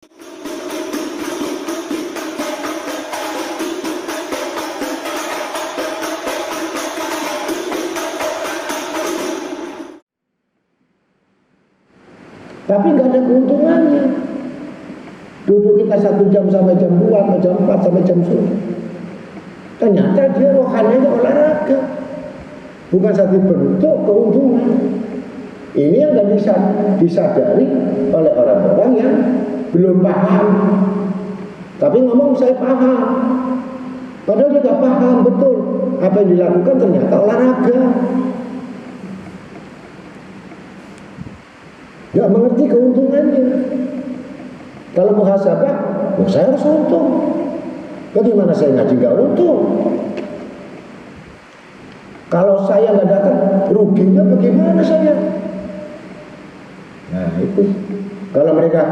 Tapi nggak ada keuntungannya. Duduk kita 1 jam sampai jam 2, atau jam 4 sampai jam 10. Ternyata dia rohaninya olahraga. Bukan satu bentuk keuntungan. Ini yang nggak bisa disadari oleh orang-orang yang belum paham. Tapi ngomong saya paham. Padahal dia nggak paham betul apa yang dilakukan, ternyata olahraga. Nggak mengerti keuntungannya. Kalau muhasabah, saya harus untung. Bagaimana saya ngaji nggak untung? Kalau saya nggak datang, ruginya bagaimana saya? Nah itu. Kalau mereka,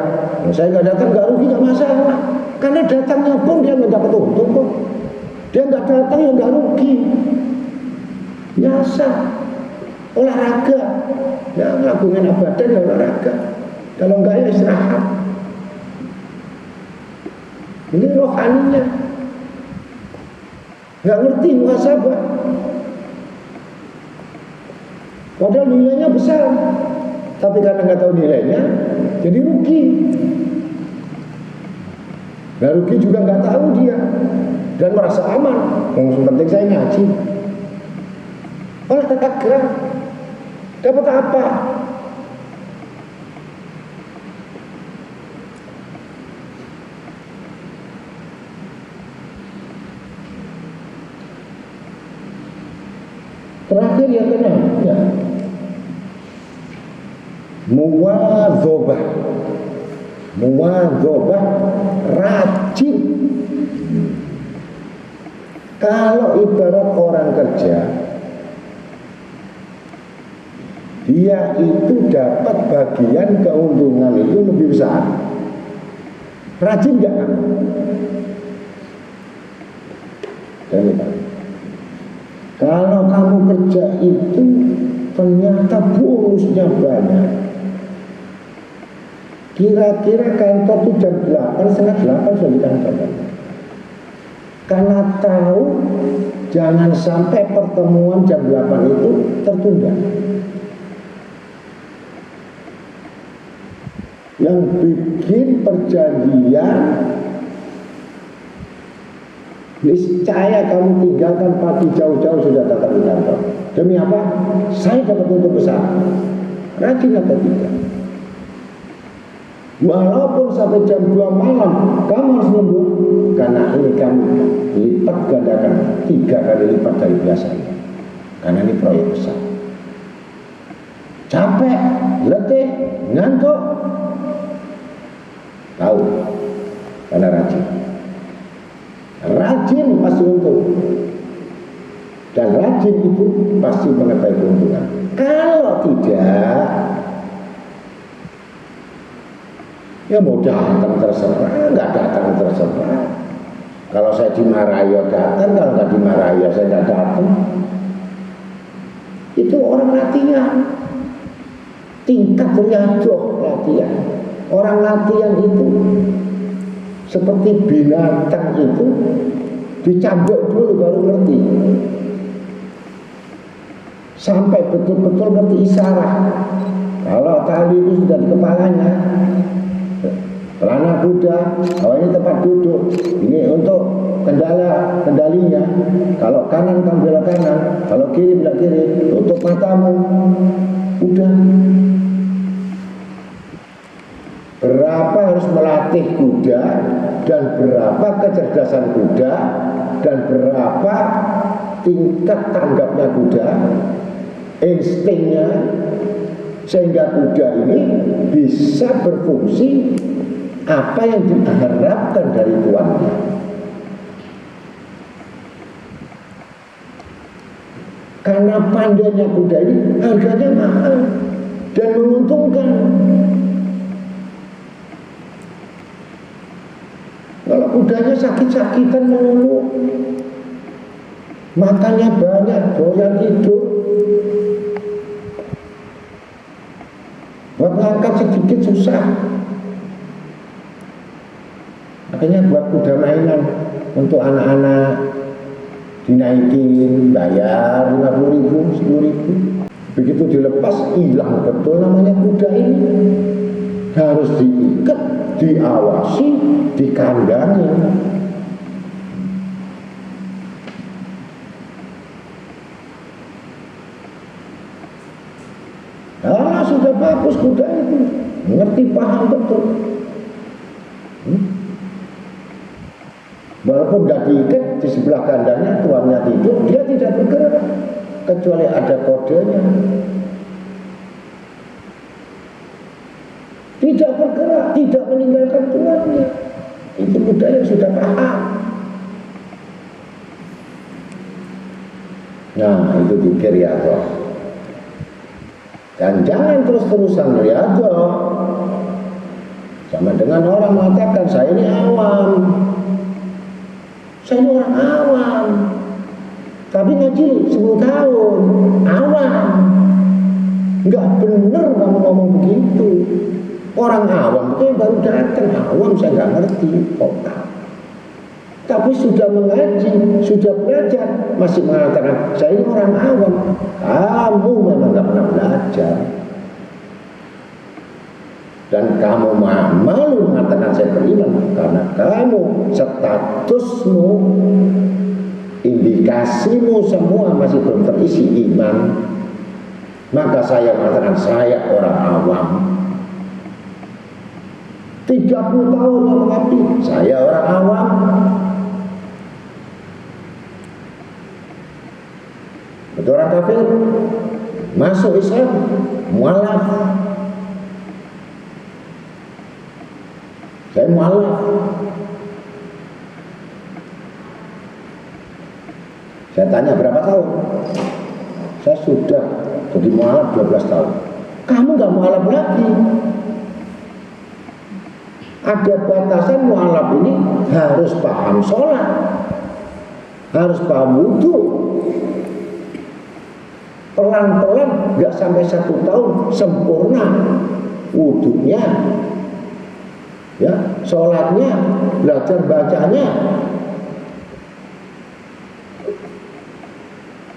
saya nggak datang nggak rugi, nggak masalah. Karena datangnya pun dia nggak dapat untung kok. Dia nggak datang ya nggak rugi. Biasa. Olahraga. Ya lakukan ibadah ya olahraga. Kalau nggak ya istirahat. Ini rohaninya. Nggak ngerti muhasabah. Padahal nilainya besar, tapi karena nggak tahu nilainya, jadi rugi. Nggak rugi juga nggak tahu dia, dan merasa aman. Yang penting saya ngaji. Olahraga, dapat apa? Terakhir yang keenam, ya. Muwadzobah, rajin. Kalau ibarat orang kerja, dia itu dapat bagian keuntungan itu lebih besar. Rajin nggak? Kalau kamu kerja itu ternyata bonusnya banyak. Kira-kira kantor itu jam 8, setengah 8 sudah di kantor. Karena tahu jangan sampai pertemuan jam 8 itu tertunda. Yang bikin perjanjian, niscaya kamu tinggalkan pagi jauh-jauh sudah datang di kantor. Demi apa? Saya dapat untung besar. Rajin atau tidak? Walaupun sampai jam 2 malam kamu harus nunggu, karena ini kamu lipat gandakan 3 kali lipat dari biasanya. Karena ini proyek besar. Capek, letih, ngantuk, tahu, karena rajin. Rajin pasti untung. Dan rajin itu pasti mengetahui keuntungan. Kalau tidak, ya mau datang terserah, nggak datang terserah. Kalau saya dimarahi ya datang, kalau nggak dimarahi ya saya nggak datang. Itu orang latihan, tingkat riadoh latihan. Orang latihan itu seperti binatang itu dicambuk dulu baru ngerti. Sampai betul-betul ngerti isyarat. Kalau tali itu sudah di kepalanya, pelana kuda, oh ini tempat duduk, ini untuk kendalinya. Kalau kanan kamu belok kanan, kalau kiri belok kiri, tutup matamu. Udah. Berapa harus melatih kuda, dan berapa kecerdasan kuda, dan berapa tingkat tanggapnya kuda, instingnya, sehingga kuda ini bisa berfungsi apa yang diharapkan dari tuannya. Karena pandainya kuda ini harganya mahal dan menguntungkan. Kalau kudanya sakit-sakitan melulu, makannya banyak, doyan tidur, buat ngangkat sedikit susah. Makanya buat kuda mainan untuk anak-anak dinaikin, bayar 50.000, 10.000. Begitu dilepas hilang betul namanya kuda ini. Harus diikat, diawasi, dikandangi. Sudah bagus kuda itu, ngerti paham betul. Walaupun tidak diikat di sebelah kandangnya, tuannya tidur, dia tidak bergerak kecuali ada kodenya. Tidak bergerak, tidak meninggalkan tuannya. Itu kuda yang sudah paham. Nah, itu dikir ya Allah. Dan jangan terus-terusan riyadhah. Sama dengan orang mengatakan, saya ini awam. Saya ini orang awam. Tapi ngaji 10 tahun, awam. Enggak benar kamu ngomong begitu. Orang awam itu yang baru datang, awam saya nggak ngerti. Tapi sudah mengaji, sudah belajar, masih mengatakan saya ini orang awam. Kamu memang nggak pernah belajar. Dan kamu malu mengatakan saya beriman karena kamu statusmu, indikasimu semua masih belum terisi iman. Maka saya mengatakan saya orang awam. 30 tahun mengabdi, saya orang awam. Betul orang kafir masuk Islam, mualaf. Saya mualaf. Saya tanya berapa tahun? Saya sudah jadi mualaf 12 tahun. Kamu gak mualaf lagi. Ada batasan mualaf ini harus paham sholat, harus paham wudhu. Pelan-pelan, gak sampai 1 tahun sempurna wudhunya, ya, sholatnya, belajar bacanya.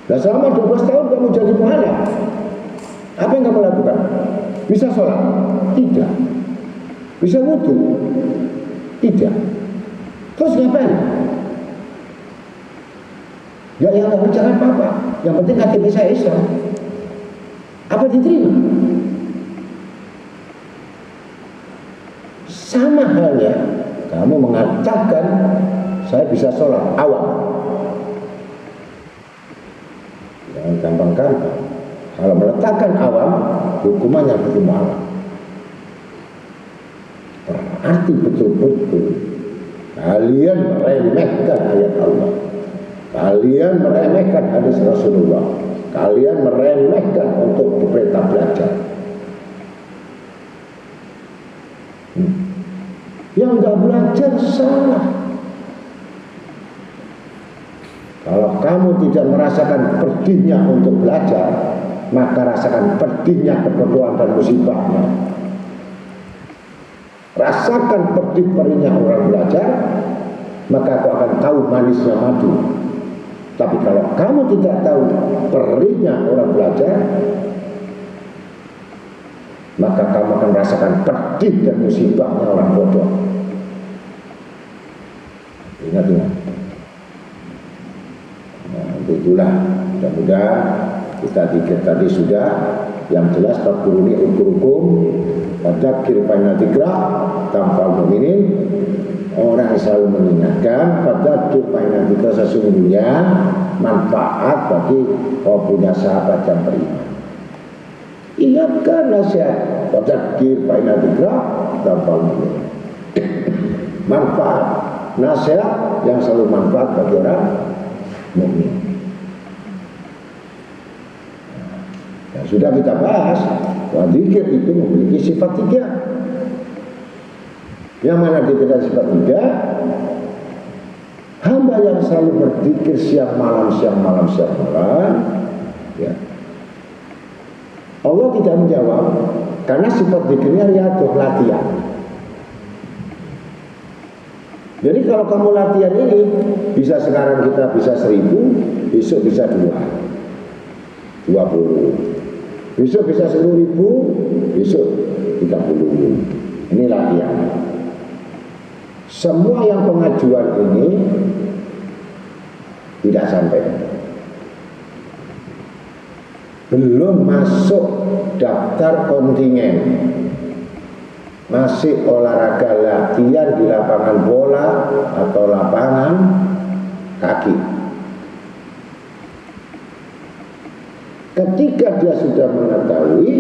Nah, selama 12 tahun kamu jadi mualaf, apa yang kamu lakukan? Bisa sholat? Tidak. Bisa wudhu? Tidak. Terus ngapain? Ya yang nggak bicara apa-apa. Yang penting KTP saya Islam. Apa diterima? Sama halnya kamu mengatakan saya bisa sholat awam. Jangan gampang-gampang. Kalau meletakkan awam, hukumannya betul awam. Berarti betul-betul kalian meremehkan ayat Allah. Kalian meremehkan hadis Rasulullah. Kalian meremehkan untuk diperintah belajar. Yang nggak belajar salah. Kalau kamu tidak merasakan pedihnya untuk belajar, maka rasakan pedihnya kebodohan dan musibahnya. Rasakan pedih perihnya orang belajar, maka kau akan tahu manisnya madu. Tapi kalau kamu tidak tahu perihnya orang belajar, maka kamu akan merasakan pedih dan musibahnya orang bodoh. Ingat-ingat. Nah, itulah. Mudah-mudahan kita tadi sudah yang jelas takuruni hukum fadzakir fa dzikra tanfa'ul mu'minin. Orang selalu mengingatkan fadzakir fa dzikra, sesungguhnya manfaat bagi kau punya sahabat yang beriman. Ingatkan nasihat fadzakir fa dzikra tanfa'ul mu'minin. Manfaat nasihat yang selalu manfaat bagi orang mukmin. Yang sudah kita bahas, bahwa zikir itu memiliki sifat 3. Yang mana kita sifat 3? Hamba yang selalu berzikir siang malam, ya. Allah tidak menjawab karena sifat zikirnya riyadhah, latihan. Jadi kalau kamu latihan ini, bisa sekarang kita bisa 1000, besok bisa 20, besok bisa 10.000, besok 30. Ini latihan. Semua yang pengajuan ini tidak sampai, belum masuk daftar kontingen, masih olahraga latihan di lapangan bola atau lapangan kaki. Ketika dia sudah mengetahui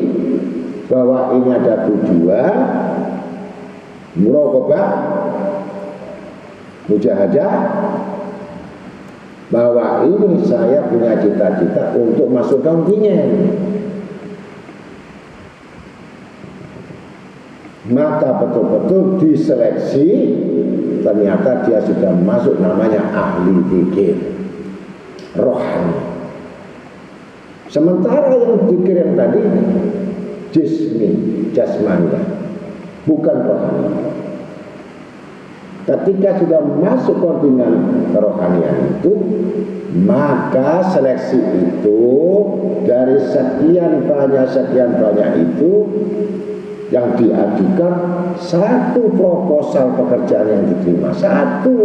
bahwa ini ada tujuan, muraqabah, mujahadah, bahwa ini saya punya cita-cita untuk masuk kontingen, maka betul-betul diseleksi, ternyata dia sudah masuk namanya ahli zikir rohani. Sementara yang zikir yang tadi jasmani, bukan rohani. Ketika sudah masuk kontingen kerohanian itu, maka seleksi itu dari sekian banyak itu yang diajukan, satu proposal pekerjaan yang diterima, satu.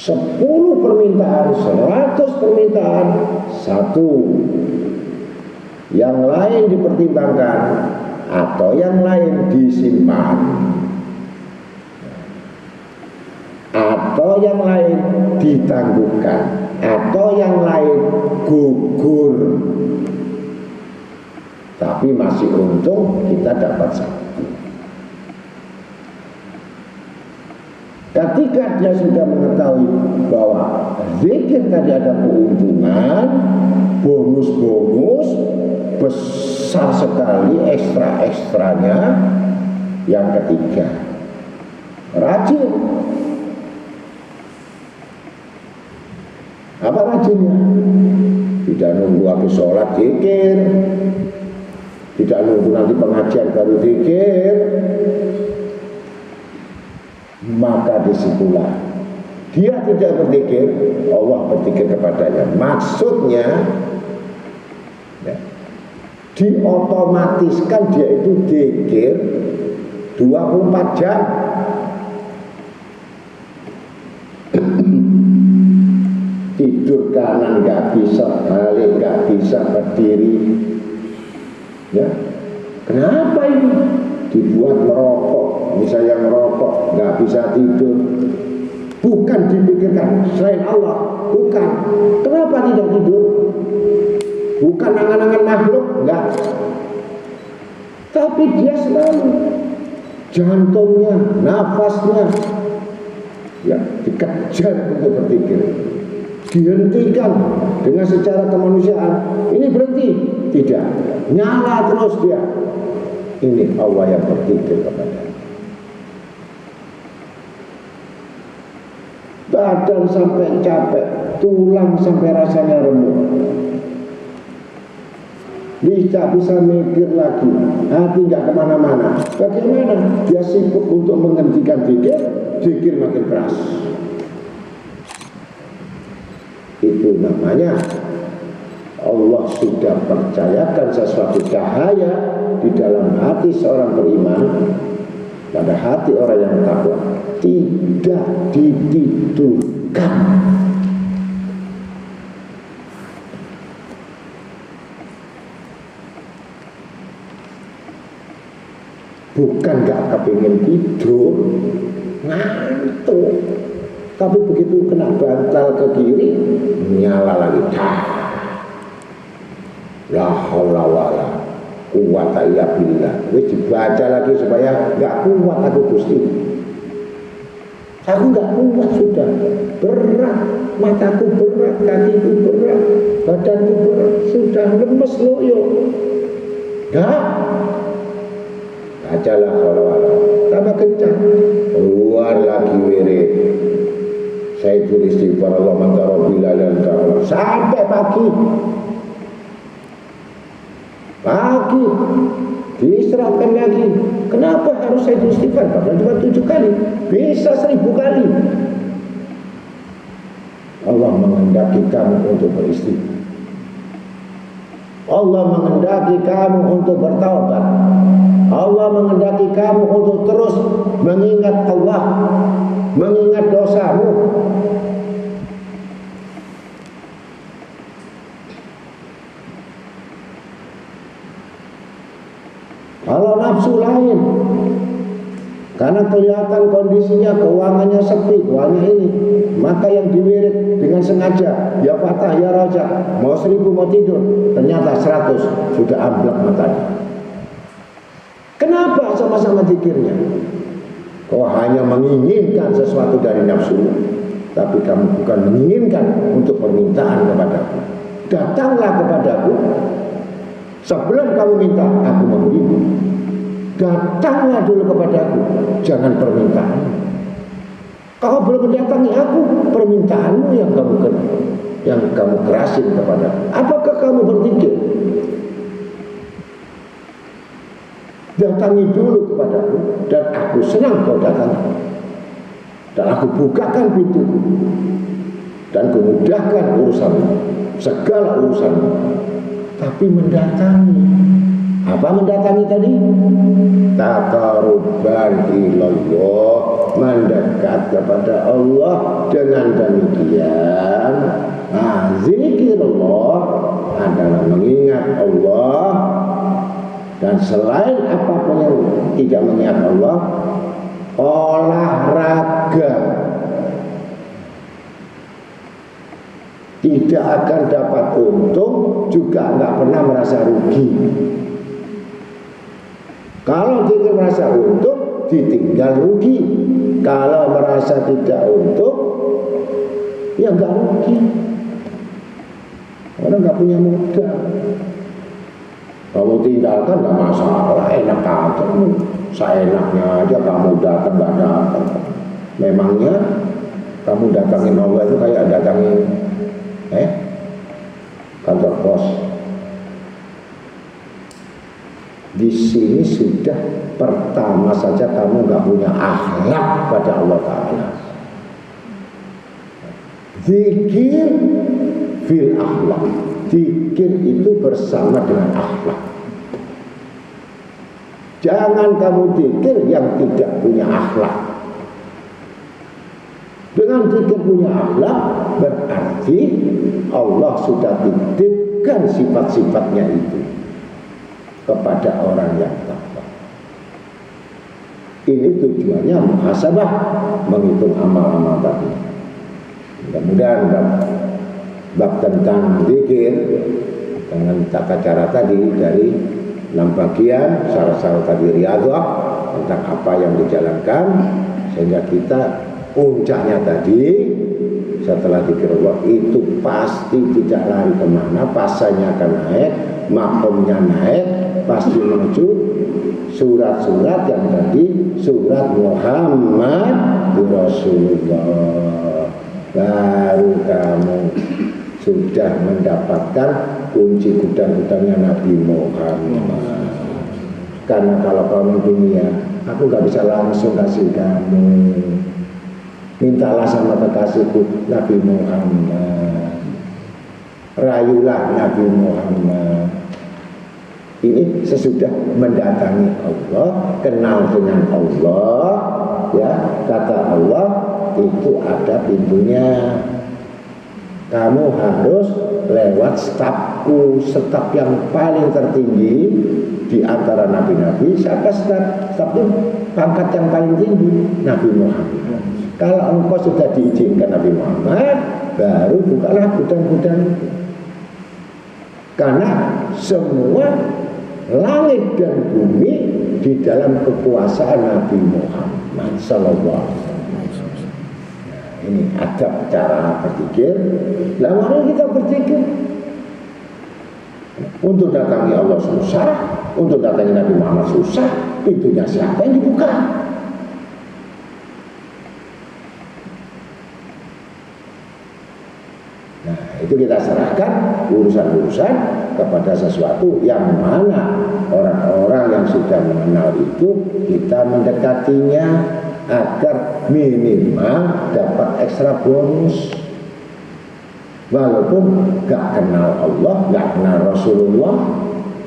10 permintaan, 100 permintaan, satu. Yang lain dipertimbangkan atau yang lain disimpan, atau yang lain ditangguhkan, atau yang lain gugur. Tapi masih untung kita dapat satu. Ketika dia sudah mengetahui bahwa zikir tadi ada keuntungan, bonus-bonus besar sekali, ekstra-ekstranya. Yang ketiga, rajin. Apa rajinnya? Tidak nunggu habis sholat zikir, tidak nunggu nanti pengajian baru zikir. Maka disitulah dia tidak berzikir, Allah berzikir kepadanya. Maksudnya ya, diotomatiskan dia itu zikir 24 jam. Tidur kanan nggak bisa, balik nggak bisa, berdiri. Ya, kenapa ini? Dibuat merokok, misalnya merokok nggak bisa tidur, bukan dipikirkan selain Allah, bukan. Kenapa tidak tidur? Bukan angan-angan makhluk, enggak. Tapi dia selalu jantungnya, nafasnya, ya dikejar untuk berpikir, dihentikan dengan secara kemanusiaan. Ini berhenti, tidak, nyala terus dia. Ini Allah yang berpikir kepada badan sampai capek, tulang sampai rasanya remuk, bisa mikir lagi, hati nggak kemana-mana. Bagaimana dia sibuk untuk menghentikan zikir makin keras. Itu namanya Allah sudah percayakan sesuatu cahaya di dalam hati seorang beriman, pada hati orang yang takwa, tidak ditidurkan. Bukan gak kepingin tidur, ngantuk, tapi begitu kena bantal ke kiri, nyala lagi. La haula wala quwwata illa billah. Wis dibaca lagi supaya enggak kuat aku Gusti. Aku enggak kuat sudah. Berat, mataku berat, kakiku berat, badanku berat, sudah lemes loyo. Enggak. Bacalah haula wala. Tambah kencang. Keluar lagi wirid. Saya tulis istighfar Allah mantarabila dan ta'ala sampai pagi. diistirahatkan lagi. Kenapa harus saya istighfar? Padahal cuma 7 kali, bisa 1000 kali. Allah menghendaki kamu untuk beristighfar. Allah menghendaki kamu untuk bertaubat. Allah menghendaki kamu untuk terus mengingat Allah, mengingat dosamu. Kalau nafsu lain, karena kelihatan kondisinya keuangannya sepi, keuangannya ini, maka yang diwirid dengan sengaja, ya Fatah, ya Raja, mau 1000 mau tidur, ternyata 100 sudah amblek matanya. Kenapa sama-sama zikirnya? Kau hanya menginginkan sesuatu dari nafsu, tapi kamu bukan menginginkan untuk permintaan kepadaku. Datanglah kepadaku. Sebelum kamu minta, aku memberimu. Datanglah dulu kepadaku, jangan permintaan. Kau belum mendatangi aku, permintaanmu yang kamu kerasin kepadaku. Apakah kamu berpikir? Datangi dulu kepadaku, dan aku senang kau datang. Dan aku bukakan pintuku, dan kumudahkan urusanmu, segala urusanmu. Tapi mendatangi, apa mendatangi tadi? Taqarruban ilallah, mendekat kepada Allah. Dengan demikian, zikirullah adalah mengingat Allah. Dan selain apapun yang tidak mengingat Allah, olahraga tidak akan dapat untung, juga nggak pernah merasa rugi. Kalau dia merasa untung, ditinggal rugi. Kalau merasa tidak untung, ya nggak rugi. Orang nggak punya modal. Kamu tinggalkan nggak masalah, enak aja. Seenaknya aja kamu datang nggak datang. Memangnya kamu datangin Allah itu kayak datangin kantor pos. Di sini sudah pertama saja kamu nggak punya akhlak pada Allah Ta'ala. Zikir fil akhlak. Zikir itu bersama dengan akhlak. Jangan kamu zikir yang tidak punya akhlak. Dengan zikir punya akhlak, berarti Allah sudah titipkan sifat-sifatnya itu kepada orang yang takwa. Ini tujuannya muhasabah, menghitung amal-amal tadi. Mudah-mudahan bab tentang zikir dengan tata cara tadi dari 6 bagian, syarat-syarat tadi riyadhah, tentang apa yang dijalankan, sehingga kita puncaknya tadi setelah zikir Allah itu pasti tidak lari kemana, pasanya akan naik, makomnya naik, pasti menuju surat-surat yang tadi, surat Muhammad Rasulullah. Baru kamu sudah mendapatkan kunci gudang-gudangnya Nabi Muhammad. Karena kalau kamu dunia, aku gak bisa langsung kasih kamu. Mintalah sama kekasihku Nabi Muhammad. Rayulah Nabi Muhammad. Ini sesudah mendatangi Allah, kenal dengan Allah, ya, kata Allah itu ada pintunya. Kamu harus lewat stafku, staf yang paling tertinggi di antara nabi-nabi. Siapa staf? Staf itu pangkat yang paling tinggi, Nabi Muhammad. Kalau engkau sudah diizinkan Nabi Muhammad, baru bukalah gudang-gudang. Karena semua langit dan bumi di dalam kekuasaan Nabi Muhammad sallallahu alaihi wasallam. Ini adab cara berpikir. Lah mari kita berpikir. Untuk datangi Allah susah, untuk datangi Nabi Muhammad susah, pintunya siapa yang dibuka? Nah, Itu kita serahkan urusan-urusan kepada sesuatu yang mana orang-orang yang sudah mengenal itu, kita mendekatinya agar minimal dapat ekstra bonus. Walaupun gak kenal Allah, gak kenal Rasulullah,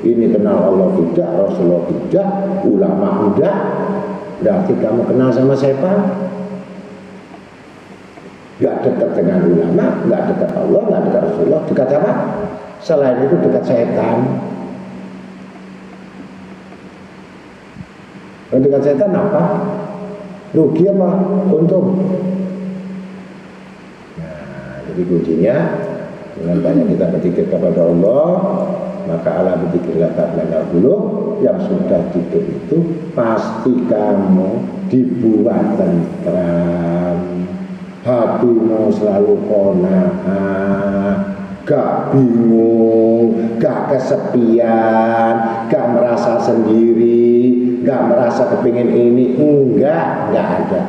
ini kenal Allah tidak, Rasulullah tidak, ulama tidak, berarti kamu kenal sama siapa? Gak dekat dengan ulama, gak dekat Allah, gak dekat Rasulullah. Dekat apa? Selain itu dekat setan. Dekat setan apa? Rugi apa? Untung. Nah, jadi kuncinya dengan banyak kita berzikir kepada Allah, maka ala berzikirlah ta'ala dulu. Yang sudah zikir itu pasti kamu dibuat tentram, hatimu selalu qanaah, gak bingung, gak kesepian, gak merasa sendiri, gak merasa kepingin ini, enggak ada.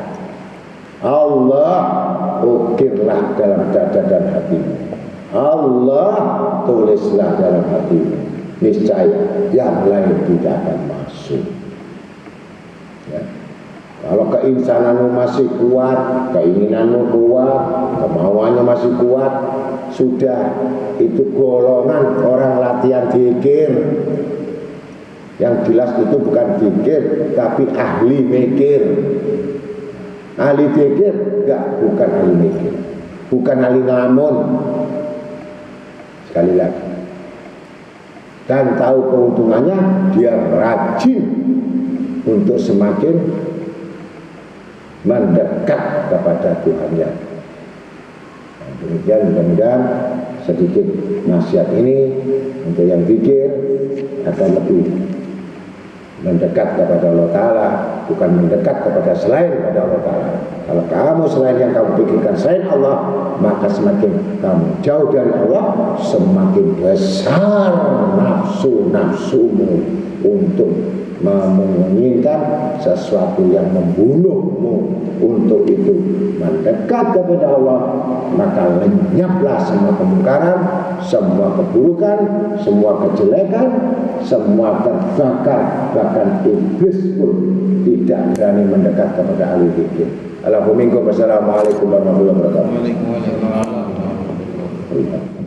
Allah ukirlah dalam dada dan hatimu, Allah tulislah dalam hatimu, niscaya yang lain tidak akan masuk. Ya. Kalau keinsananmu masih kuat, keinginanmu kuat, kemauannya masih kuat, sudah itu golongan orang latihan zikir. Yang jelas itu bukan zikir, tapi ahli mikir. Ahli zikir bukan ahli mikir, bukan ahli ngelamun. Sekali lagi, dan tahu keuntungannya, dia rajin untuk semakin mendekat kepada Tuhannya. Nah, demikian mudah-mudahan sedikit nasihat ini untuk yang zikir akan lebih mendekat kepada Allah Ta'ala, bukan mendekat kepada selain pada Allah Ta'ala. Kalau kamu selain yang kamu pikirkan selain Allah, maka semakin kamu jauh dari Allah, semakin besar nafsu-nafsumu untuk menginginkan sesuatu yang membunuhmu. Untuk itu mendekat kepada Allah, maka lenyaplah semua kemungkaran, semua keburukan, semua kejelekan, semua terbakar. Bahkan iblis pun tidak berani mendekat kepada ahli zikir. Assalamualaikum warahmatullahi wabarakatuh.